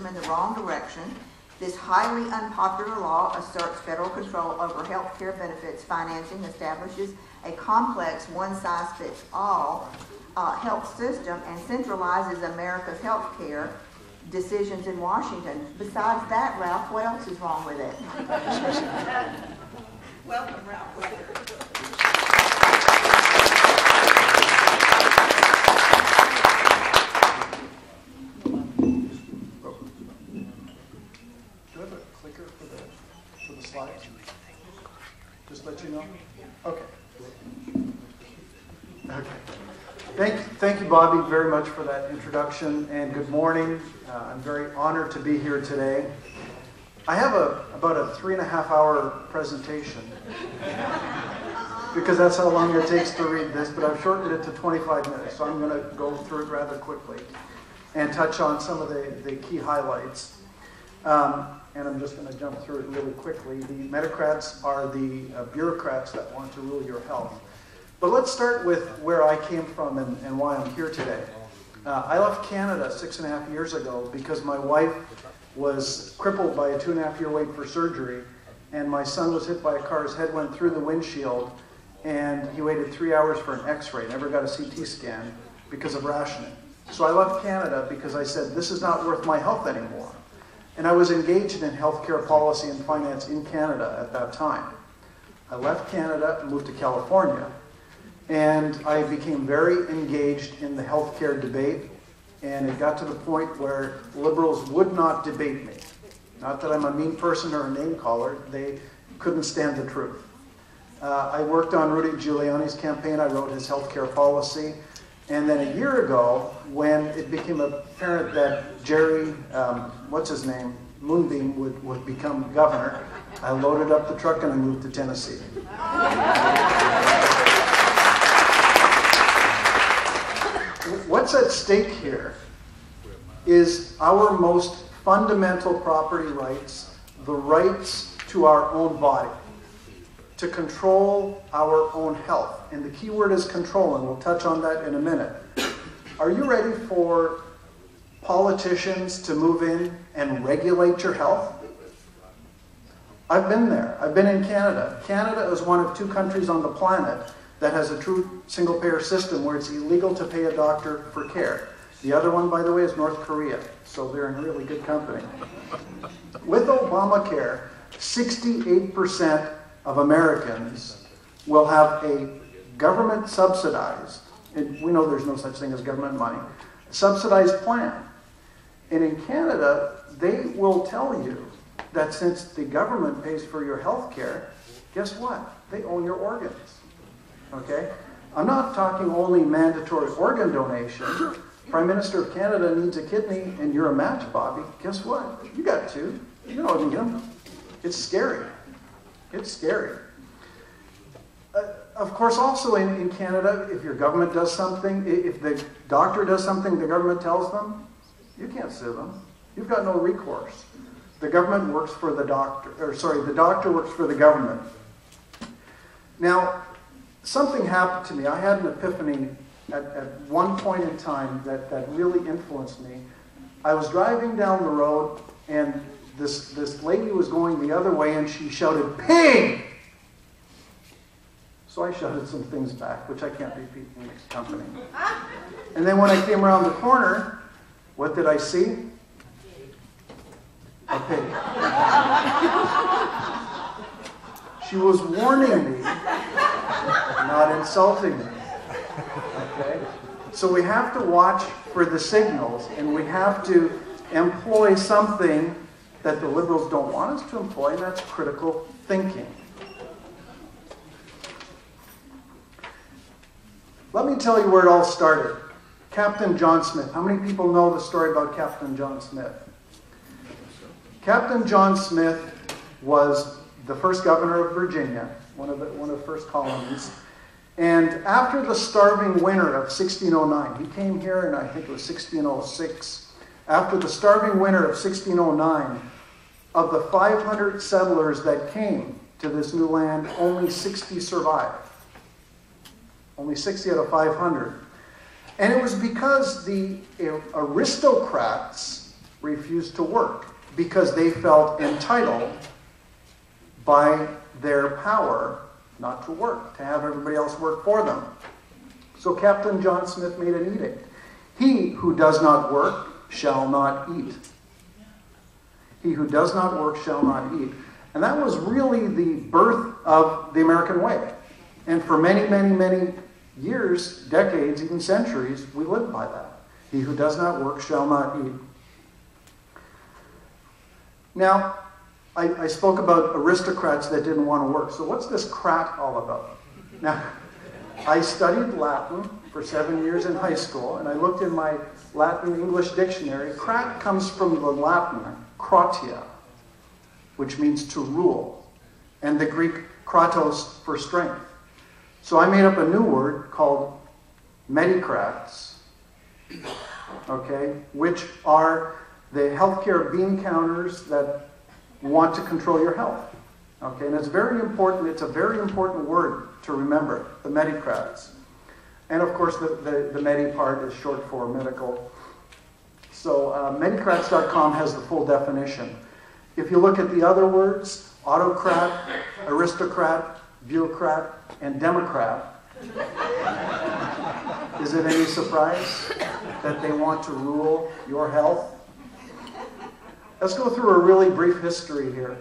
in the wrong direction. This highly unpopular law asserts federal control over health care benefits financing, establishes a complex one-size-fits-all health system, and centralizes America's health care decisions in Washington. Besides that, Ralph, what else is wrong with it? Welcome, Ralph. Just let you know? Okay. Okay. Thank you, Bobby, very much for that introduction, and good morning. I'm very honored to be here today. I have about a 3.5-hour presentation because that's how long it takes to read this, but I've shortened it to 25 minutes, so I'm going to go through it rather quickly and touch on some of the key highlights. And I'm just going to jump through it really quickly. The MediCrats are the bureaucrats that want to rule your health. But let's start with where I came from and why I'm here today. I left Canada 6.5 years ago because my wife was crippled by a 2.5-year wait for surgery, and my son was hit by a car. His head went through the windshield, and he waited 3 hours for an x-ray, never got a CT scan because of rationing. So I left Canada because I said, this is not worth my health anymore. And I was engaged in healthcare policy and finance in Canada at that time. I left Canada and moved to California, and I became very engaged in the healthcare debate, and it got to the point where liberals would not debate me. Not that I'm a mean person or a name caller, they couldn't stand the truth. I worked on Rudy Giuliani's campaign, I wrote his healthcare policy, and then a year ago, when it became apparent that Jerry, what's his name, Moonbeam would become governor, I loaded up the truck and I moved to Tennessee. What's at stake here is our most fundamental property rights, the rights to our own body, to control our own health. And the key word is control, and we'll touch on that in a minute. Are you ready for politicians to move in and regulate your health? I've been there. I've been in Canada. Canada is one of 2 countries on the planet that has a true single-payer system where it's illegal to pay a doctor for care. The other one, by the way, is North Korea, so they're in really good company. With Obamacare, 68% of Americans will have a government subsidized, and we know there's no such thing as government money, subsidized plan. And in Canada, they will tell you that since the government pays for your health care, guess what? They own your organs. Okay? I'm not talking only mandatory organ donation. Prime Minister of Canada needs a kidney and you're a match, Bobby. Guess what? You got 2. You know what I mean? It's scary. It's scary. Of course, also in Canada, if your government does something, if the doctor does something the government tells them, you can't sue them. You've got no recourse. The government works for the doctor, the doctor works for the government. Now, something happened to me. I had an epiphany at one point in time that really influenced me. I was driving down the road, and this lady was going the other way, and she shouted, "Pig!" So I shouted some things back, which I can't repeat in this company. And then when I came around the corner, what did I see? A pig. She was warning me, not insulting me. Okay? So we have to watch for the signals, and we have to employ something that the liberals don't want us to employ, and that's critical thinking. Let me tell you where it all started. Captain John Smith. How many people know the story about Captain John Smith? Captain John Smith was the first governor of Virginia, one of the first colonies. And after the starving winter of 1609, he came here in, I think it was 1606. After the starving winter of 1609, of the 500 settlers that came to this new land, only 60 survived. Only 60 out of 500. And it was because the aristocrats refused to work because they felt entitled by their power not to work, to have everybody else work for them. So Captain John Smith made an edict. He who does not work shall not eat. He who does not work shall not eat. And that was really the birth of the American way. And for many, many, many years, decades, even centuries, we lived by that. He who does not work shall not eat. Now, I spoke about aristocrats that didn't want to work. So what's this crat all about? Now, I studied Latin for 7 years in high school, and I looked in my Latin-English dictionary. Crat comes from the Latin kratia, which means to rule, and the Greek kratos for strength. So I made up a new word called MediCrats, okay, which are the healthcare bean counters that want to control your health. Okay, and it's very important, it's a very important word to remember, the MediCrats. And of course, the Medi part is short for medical. So MediCrats.com has the full definition. If you look at the other words, autocrat, aristocrat, bureaucrat, and democrat, is it any surprise that they want to rule your health? Let's go through a really brief history here.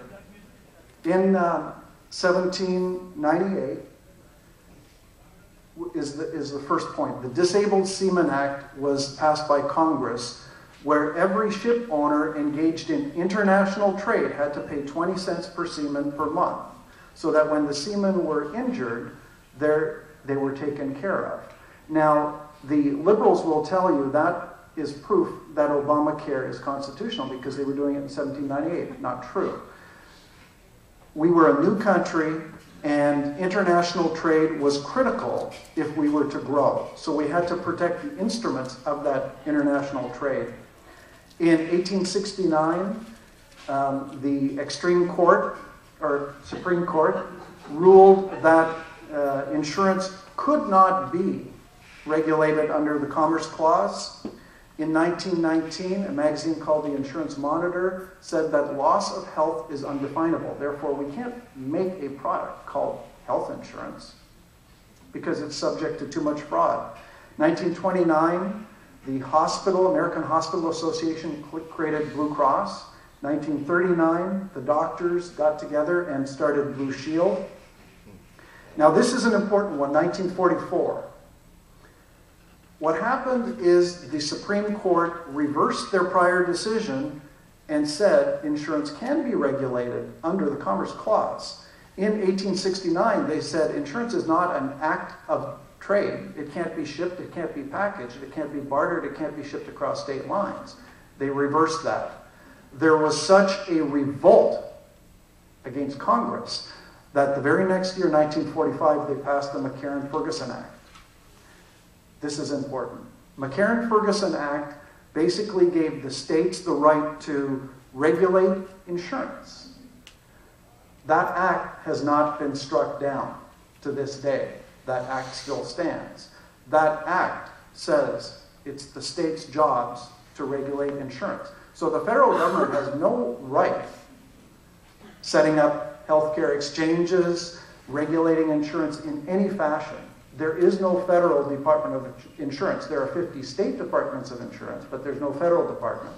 In 1798 is the first point. The Disabled Seaman Act was passed by Congress, where every ship owner engaged in international trade had to pay 20 cents per seaman per month, so that when the seamen were injured, they were taken care of. Now, the liberals will tell you that is proof that Obamacare is constitutional because they were doing it in 1798. Not true. We were a new country, and international trade was critical if we were to grow. So we had to protect the instruments of that international trade. In 1869, the Supreme Court ruled that insurance could not be regulated under the Commerce Clause. In 1919, a magazine called The Insurance Monitor said that loss of health is undefinable. Therefore, we can't make a product called health insurance because it's subject to too much fraud. 1929, the American Hospital Association created Blue Cross. 1939, the doctors got together and started Blue Shield. Now, this is an important one, 1944. What happened is the Supreme Court reversed their prior decision and said insurance can be regulated under the Commerce Clause. In 1869, they said insurance is not an act of trade. It can't be shipped, it can't be packaged, it can't be bartered, it can't be shipped across state lines. They reversed that. There was such a revolt against Congress that the very next year, 1945, they passed the Mccarran Ferguson Act. This is important. Mccarran Ferguson Act basically gave the states the right to regulate insurance. That act has not been struck down to this day. That act still stands. That act says it's the state's jobs to regulate insurance. So the federal government has no right setting up healthcare exchanges, regulating insurance in any fashion. There is no federal Department of Insurance. There are 50 state departments of insurance, but there's no federal department.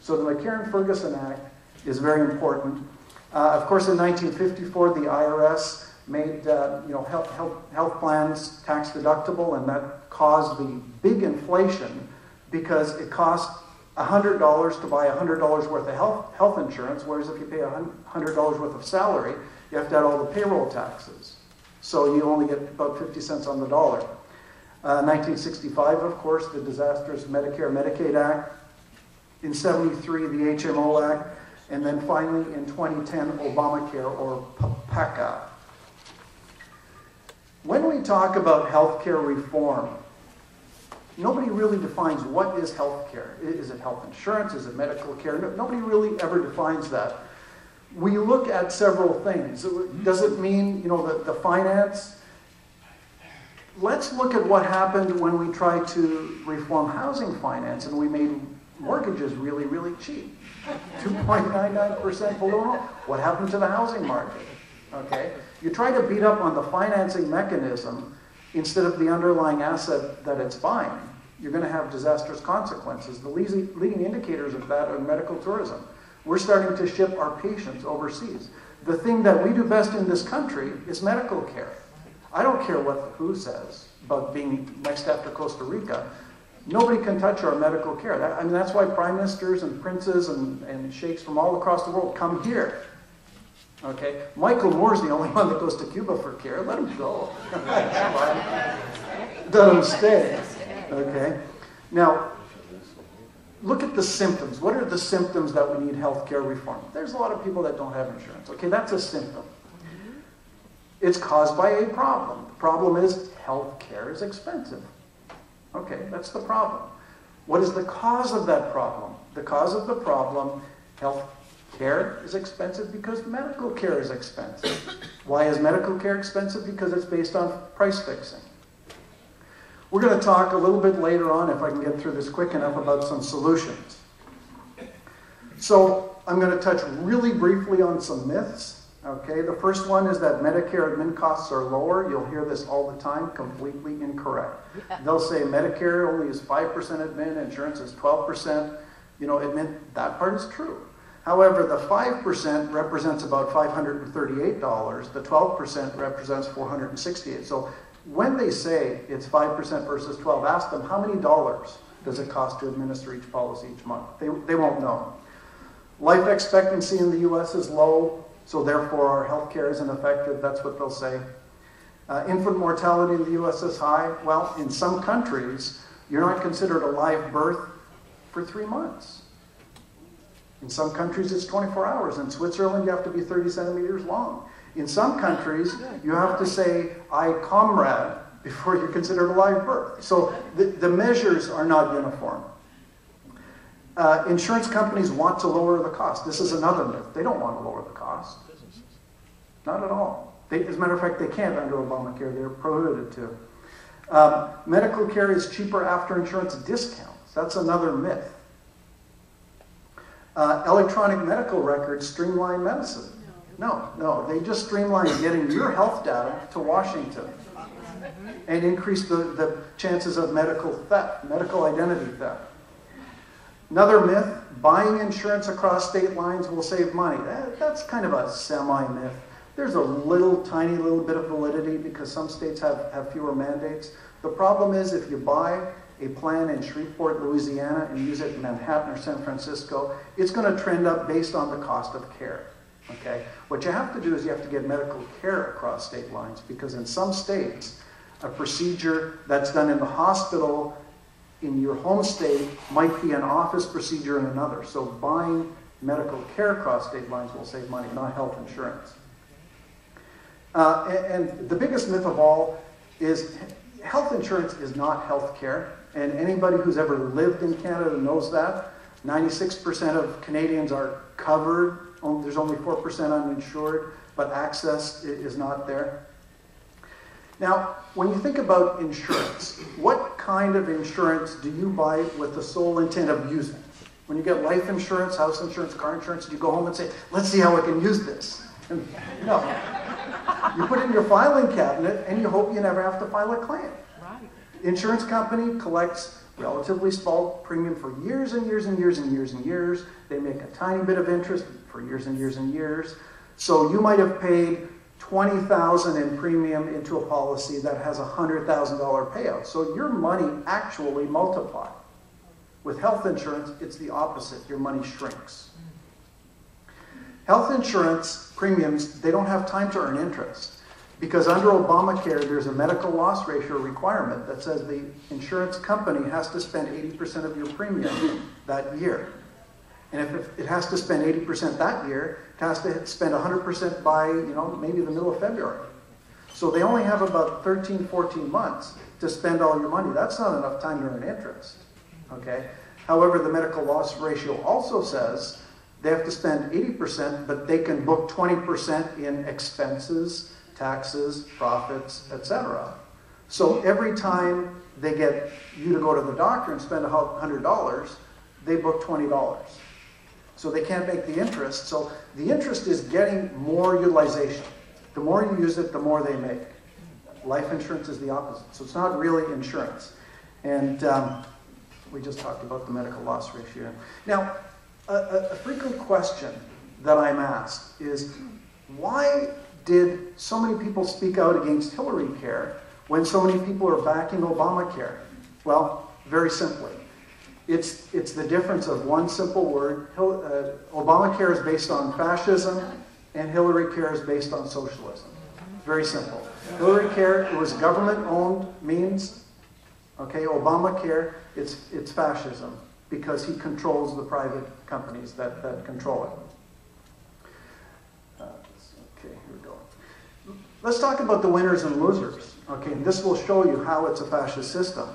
So the Mccarran-Ferguson Act is very important. Of course, in 1954, the IRS made health plans tax deductible, and that caused the big inflation because it cost $100 to buy $100 worth of health insurance, whereas if you pay $100 worth of salary, you have to add all the payroll taxes. So you only get about 50 cents on the dollar. 1965, of course, the disastrous Medicare-Medicaid Act. In 73, the HMO Act. And then finally, in 2010, Obamacare, or PACA. When we talk about healthcare reform, nobody really defines what is healthcare. Is it health insurance? Is it medical care? Nobody really ever defines that. We look at several things. Does it mean, the finance? Let's look at what happened when we tried to reform housing finance and we made Mortgage is really, really cheap. 2.99% below normal. What happened to the housing market? Okay? You try to beat up on the financing mechanism instead of the underlying asset that it's buying, you're going to have disastrous consequences. The leading indicators of that are medical tourism. We're starting to ship our patients overseas. The thing that we do best in this country is medical care. I don't care what the WHO says about being next after Costa Rica. Nobody can touch our medical care. That's why prime ministers and princes and sheikhs from all across the world come here. Okay? Michael Moore's the only one that goes to Cuba for care. Let him go. Let him stay. Okay? Now, look at the symptoms. What are the symptoms that we need health care reform? There's a lot of people that don't have insurance. Okay, that's a symptom. It's caused by a problem. The problem is health care is expensive. Okay, that's the problem. What is the cause of that problem? The cause of the problem, health care is expensive because medical care is expensive. Why is medical care expensive? Because it's based on price fixing. We're going to talk a little bit later on, if I can get through this quick enough, about some solutions. So I'm going to touch really briefly on some myths. Okay, the first one is that Medicare admin costs are lower. You'll hear this all the time, completely incorrect. They'll say Medicare only is 5% admin, insurance is 12%. Admin, that part is true. However, the 5% represents about $538. The 12% represents $468. So when they say it's 5% versus 12, ask them how many dollars does it cost to administer each policy each month. They won't know. Life expectancy in the U.S. is low, so therefore our health care isn't effective. That's what they'll say. Infant mortality in the U.S. is high. Well, in some countries, you're not considered a live birth for 3 months. In some countries, it's 24 hours. In Switzerland, you have to be 30 centimeters long. In some countries, you have to say, "I comrade," before you're considered a live birth. So the measures are not uniform. Insurance companies want to lower the cost. This is another myth. They don't want to lower the cost. Not at all. As a matter of fact, they can't under Obamacare. They're prohibited to. Medical care is cheaper after insurance discounts. That's another myth. Electronic medical records streamline medicine. No, they just streamline getting your health data to Washington and increase the chances of medical theft, medical identity theft. Another myth, buying insurance across state lines will save money. That's kind of a semi-myth. There's a tiny little bit of validity because some states have fewer mandates. The problem is if you buy a plan in Shreveport, Louisiana, and use it in Manhattan or San Francisco, it's going to trend up based on the cost of care. Okay? What you have to do is you have to get medical care across state lines because in some states, a procedure that's done in the hospital in your home state might be an office procedure in another. So buying medical care across state lines will save money, not health insurance. And the biggest myth of all is health insurance is not health care. And anybody who's ever lived in Canada knows that. 96% of Canadians are covered. There's only 4% uninsured, but access is not there. Now, when you think about insurance, what kind of insurance do you buy with the sole intent of using? When you get life insurance, house insurance, car insurance, do you go home and say, let's see how I can use this? No. You put it in your filing cabinet and you hope you never have to file a claim. Insurance company collects relatively small premium for years and years and years and years and years. They make a tiny bit of interest for years and years and years. So you might have paid $20,000 in premium into a policy that has a $100,000 payout. So your money actually multiplies. With health insurance, it's the opposite. Your money shrinks. Health insurance premiums, they don't have time to earn interest. Because under Obamacare, there's a medical loss ratio requirement that says the insurance company has to spend 80% of your premium that year. And if it has to spend 80% that year, it has to spend 100% by, maybe the middle of February. So they only have about 13, 14 months to spend all your money. That's not enough time to earn interest. Okay? However, the medical loss ratio also says they have to spend 80%, but they can book 20% in expenses, taxes, profits, etc. So every time they get you to go to the doctor and spend $100, they book $20. So they can't make the interest. So the interest is getting more utilization. The more you use it, the more they make. Life insurance is the opposite. So it's not really insurance. And we just talked about the medical loss ratio. Now, a frequent question that I'm asked is, why did so many people speak out against Hillary Care when so many people are backing Obamacare? Well, very simply, it's the difference of one simple word. Obamacare is based on fascism, and Hillary Care is based on socialism. Very simple. Hillary Care, it was government-owned means. Okay, Obamacare, it's fascism because he controls the private companies that control it. Okay, here we go. Let's talk about the winners and losers. Okay, and this will show you how it's a fascist system.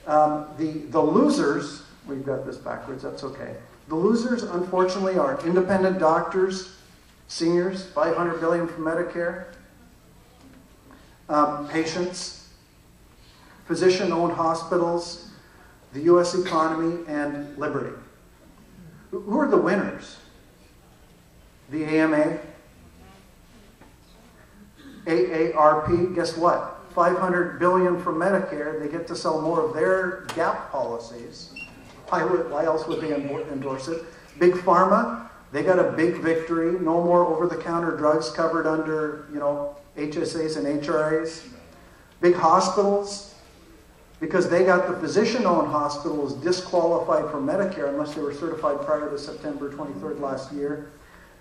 The losers, we've got this backwards, that's okay. The losers, unfortunately, are independent doctors, seniors, $500 billion from Medicare, patients, physician-owned hospitals, the U.S. economy, and liberty. Who are the winners? The AMA, AARP, guess what? $500 billion from Medicare, they get to sell more of their gap policies. Why else would they endorse it? Big Pharma, they got a big victory. No more over-the-counter drugs covered under, HSAs and HRAs. Big hospitals, because they got the physician-owned hospitals disqualified from Medicare unless they were certified prior to September 23rd last year.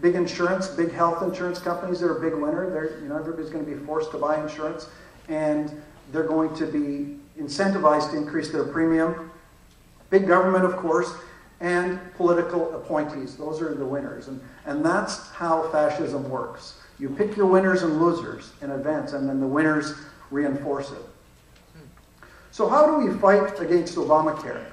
Big insurance, big health insurance companies, they're a big winner. Everybody's going to be forced to buy insurance, and they're going to be incentivized to increase their premium. Big government, of course, and political appointees. Those are the winners. And that's how fascism works. You pick your winners and losers in advance, and then the winners reinforce it. So how do we fight against Obamacare?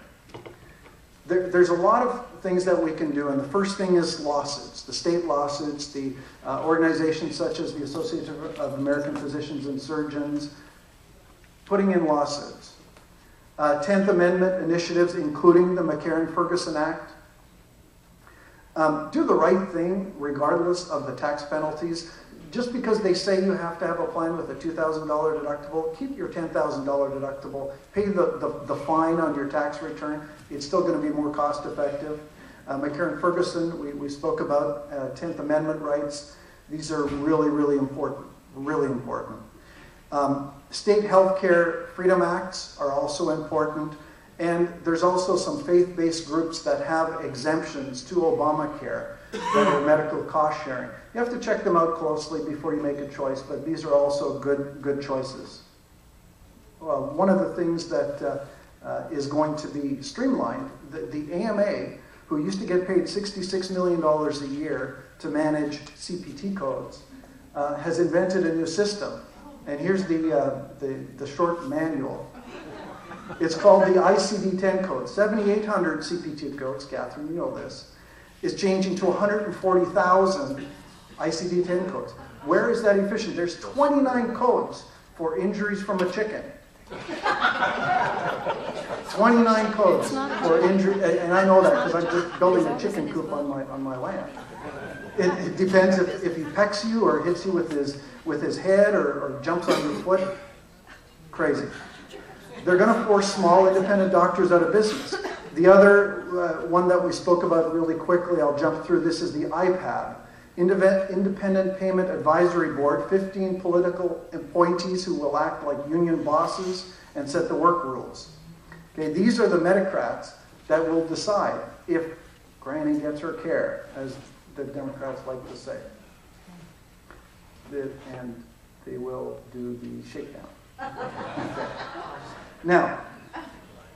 There's a lot of things that we can do, and the first thing is lawsuits. The state lawsuits, the organizations such as the Association of American Physicians and Surgeons, putting in lawsuits. 10th Amendment initiatives, including the Mccarran Ferguson Act. Do the right thing regardless of the tax penalties. Just because they say you have to have a plan with a $2,000 deductible, keep your $10,000 deductible. Pay the fine on your tax return. It's still going to be more cost effective. Mccarran Ferguson, we spoke about 10th Amendment rights. These are really, really important. Really important. State healthcare freedom acts are also important. And there's also some faith-based groups that have exemptions to Obamacare that are medical cost sharing. You have to check them out closely before you make a choice, but these are also good choices. Well, one of the things that is going to be streamlined, the AMA, who used to get paid $66 million a year to manage CPT codes, has invented a new system. And here's the short manual. It's called the ICD-10 code. 7,800 CPT codes, Catherine, you know this, is changing to 140,000 ICD-10 codes. Where is that efficient? There's 29 codes for injuries from a chicken. 29 codes for injury, and I know that because I'm just building a chicken coop on my land. It depends if he pecks you or hits you with his head or jumps on your foot. Crazy. They're going to force small independent doctors out of business. The other one that we spoke about really quickly, I'll jump through, this is the IPAB, Independent Payment Advisory Board, 15 political appointees who will act like union bosses and set the work rules. Okay, these are the MediCrats that will decide if Granny gets her care, as the Democrats like to say. And they will do the shakedown. Okay. Now,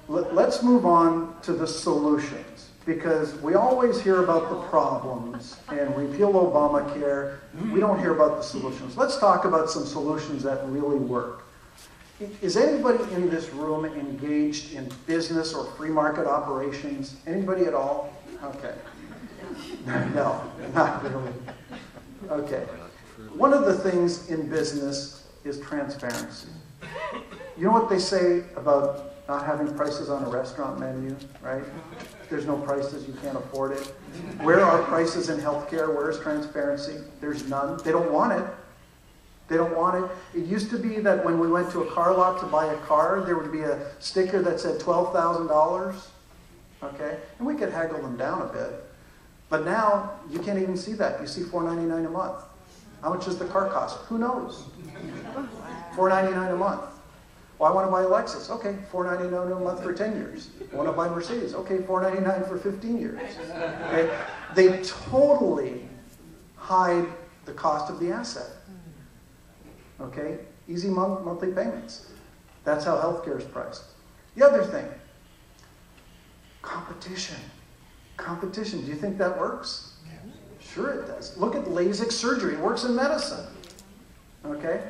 let's move on to the solutions, because we always hear about the problems and repeal Obamacare. We don't hear about the solutions. Let's talk about some solutions that really work. Is anybody in this room engaged in business or free market operations? Anybody at all? Okay. No, not really. Okay. One of the things in business is transparency. You know what they say about Not having prices on a restaurant menu, right? If there's no prices, you can't afford it. Where are prices in healthcare? Where is transparency? There's none. They don't want it. They don't want it. It used to be that when we went to a car lot to buy a car, there would be a sticker that said $12,000, okay? And we could haggle them down a bit. But now, you can't even see that. You see $499 a month. How much does the car cost? Who knows? $499 a month. Well, I want to buy a Lexus. Okay, $499 a month for 10 years. I want to buy a Mercedes. Okay, $499 for 15 years. Okay? They totally hide the cost of the asset. Okay? Easy monthly payments. That's how healthcare is priced. The other thing, competition. Competition. Do you think that works? Sure it does. Look at LASIK surgery. It works in medicine. Okay?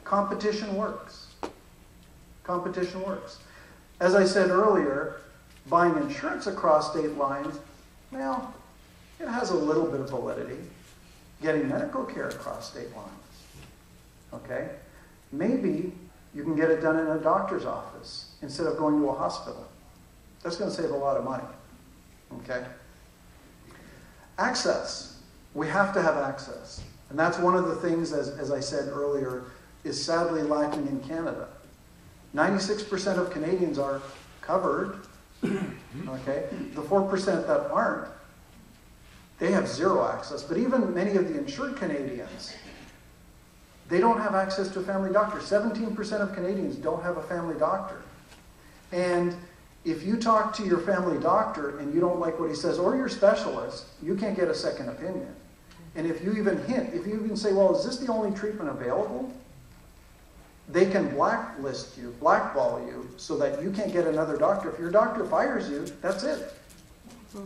Competition works. Competition works. As I said earlier, buying insurance across state lines, well, it has a little bit of validity. Getting medical care across state lines, okay? Maybe you can get it done in a doctor's office instead of going to a hospital. That's going to save a lot of money, okay? Access. We have to have access. And that's one of the things, as I said earlier, is sadly lacking in Canada. 96% of Canadians are covered, okay? The 4% that aren't, they have zero access. But even many of the insured Canadians, they don't have access to a family doctor. 17% of Canadians don't have a family doctor. And if you talk to your family doctor and you don't like what he says, or your specialist, you can't get a second opinion. And if you even hint, if you even say, well, is this the only treatment available? They can blacklist you, blackball you, so that you can't get another doctor. If your doctor fires you, that's it.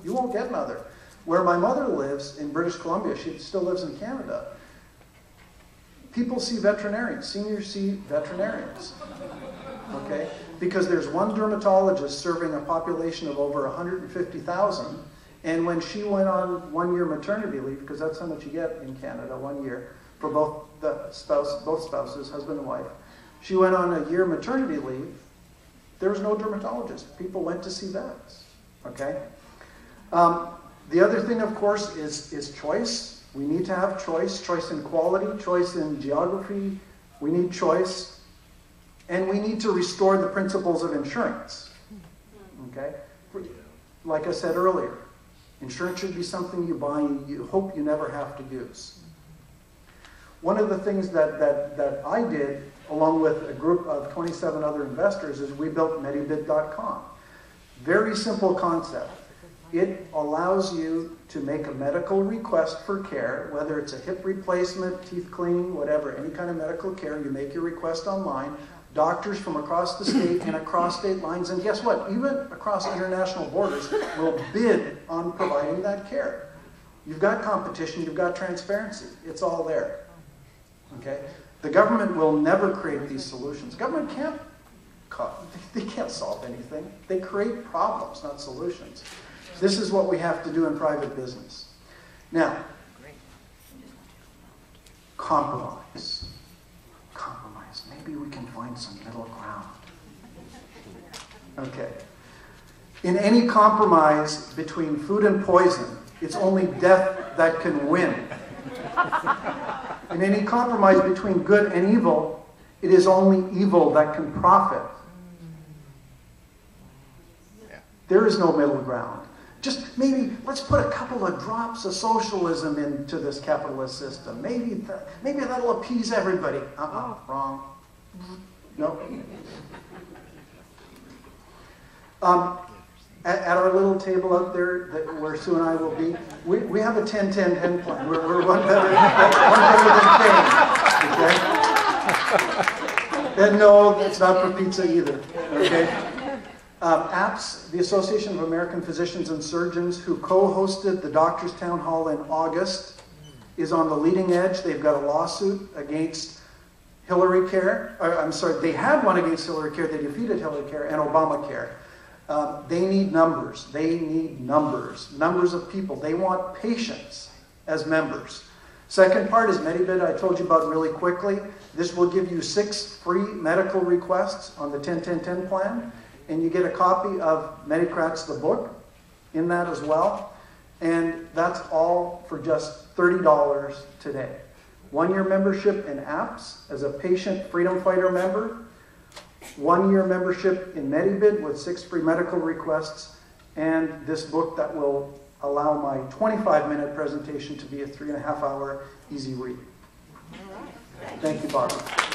You won't get another. Where my mother lives in British Columbia, she still lives in Canada, people see veterinarians, seniors see veterinarians, okay? Because there's one dermatologist serving a population of over 150,000, and when she went on one-year maternity leave, because that's how much you get in Canada, 1 year, for both spouses, husband and wife, she went on a year maternity leave, there was no dermatologist. People went to see vets, okay? The other thing, of course, is choice. We need to have choice in quality, choice in geography. We need choice. And we need to restore the principles of insurance, okay? Like I said earlier, insurance should be something you buy and you hope you never have to use. One of the things that I did, along with a group of 27 other investors, is we built Medibid.com. Very simple concept. It allows you to make a medical request for care, whether it's a hip replacement, teeth cleaning, whatever, any kind of medical care. You make your request online. Doctors from across the state and across state lines, and guess what? Even across international borders will bid on providing that care. You've got competition, you've got transparency. It's all there. Okay? The government will never create these solutions. Government they can't solve anything. They create problems, not solutions. This is what we have to do in private business. Now, compromise. Compromise. Maybe we can find some middle ground. Okay. In any compromise between food and poison, it's only death that can win. In any compromise between good and evil, it is only evil that can profit. There is no middle ground. Just maybe, let's put a couple of drops of socialism into this capitalist system. Maybe that'll appease everybody. Wrong. No. At our little table out there, where Sue and I will be, we have a 10-10-10 plan. We're one better than 10. Okay? And no, it's not for pizza either. Okay? APS, the Association of American Physicians and Surgeons, who co-hosted the Doctors' Town Hall in August, is on the leading edge. They've got a lawsuit against they had one against Hillary Care. They defeated Hillary Care and Obamacare. They need numbers. They need numbers. Numbers of people. They want patients as members. Second part is Medibid, I told you about really quickly. This will give you 6 free medical requests on the 10-10-10 plan. and you get a copy of MediCrats, the book, in that as well. And that's all for just $30 today. 1-year membership in apps as a patient freedom fighter member. 1-year membership in MediBid with 6 free medical requests. And this book that will allow my 25-minute presentation to be a 3.5-hour easy read. All right. Thank you, Barbara.